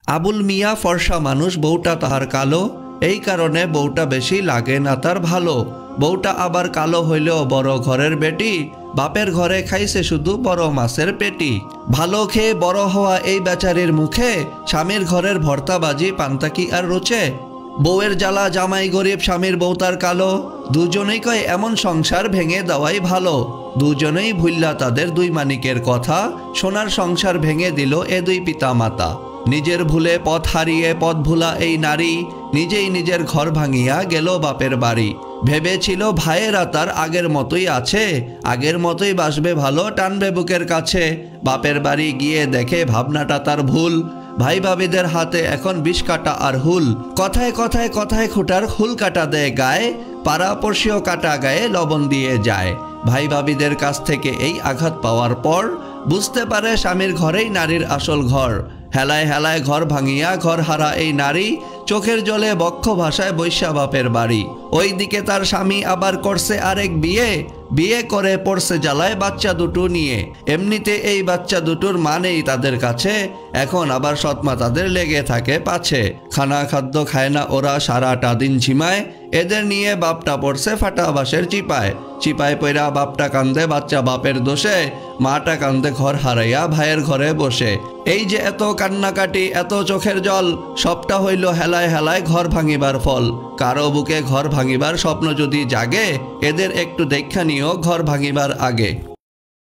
আবুল মিয়া ফর্সা মানুষ, বউটা তাহার কালো, এই কারণে বউটা বেশি লাগে না তার ভালো। বউটা আবার কালো হইলেও বড় ঘরের বেটি, বাপের ঘরে খাইছে শুধু বড় মাছের পেটি। ভালো খেয়ে বড় হওয়া এই বেচারির মুখে স্বামীর ঘরের ভর্তাবাজি পান্তা কি আর রোচে। বউয়ের জ্বালা জামাই গরিব, স্বামীর বউ তার কালো, দুজনেই কয় এমন সংসার ভেঙে দেওয়াই ভালো। দুজনেই ভুল্লা তাদের দুই মানিকের কথা, সোনার সংসার ভেঙে দিল এ দুই পিতা মাতা। নিজের ভুলে পথ হারিয়ে পথ ভুলা এই নারী, নিজেই নিজের ঘর ভাঙিয়া গেল বাপের বাড়ি। ভেবেছিল ভাইয়েরা তার আগের মতোই আছে, আগের মতোই বাসবে ভালো, টানবে বুকের কাছে। বাপের বাড়ি গিয়ে দেখে ভাবনাটা তার ভুল, ভাই ভাবিদের হাতে এখন বিষ কাটা আর হুল। কথায় কথায় কথায় খুঁটার হুল কাটা দেয় গায়ে, পাড়াপড়শিও কাটা গায়ে লবণ দিয়ে যায়। ভাই ভাবিদের কাছ থেকে এই আঘাত পাওয়ার পর বুঝতে পারে স্বামীর ঘরেই নারীর আসল ঘর। হেলায় হেলায় ঘর ভাঙিয়া ঘর হারা এই নারী, চোখের জলে বক্ষ ভাষায় বৈশ্যা বাপের বাড়ি। ওইদিকে তার স্বামী আবার করছে আরেক বিয়ে, বিয়ে করে পড়ছে জ্বালায় বাচ্চা দুটো নিয়ে। এমনিতে এই বাচ্চা দুটোর মা নেই তাদের কাছে, এখন আবার সৎমা তাদের লেগে থাকে পাছে। খানা খাদ্য খায় না ওরা, সারাটা দিন ঝিমায়, এদের নিয়ে বাপটা পড়ছে ফাটা বাঁশের চিপায়। চিপায় পইরা বাপটা কান্দে বাচ্চা বাপের দোষে, মাটা কান্দে ঘর হারাইয়া ভাইয়ের ঘরে বসে। এই যে এত কান্নাকাটি এত চোখের জল, সবটা হইল হেলায় হেলায় ঘর ভাঙিবার ফল। কারো বুকে ঘর ভাঙিবার স্বপ্ন যদি জাগে, এদের একটু দেখা নিও ঘর ভাঙিবার আগে।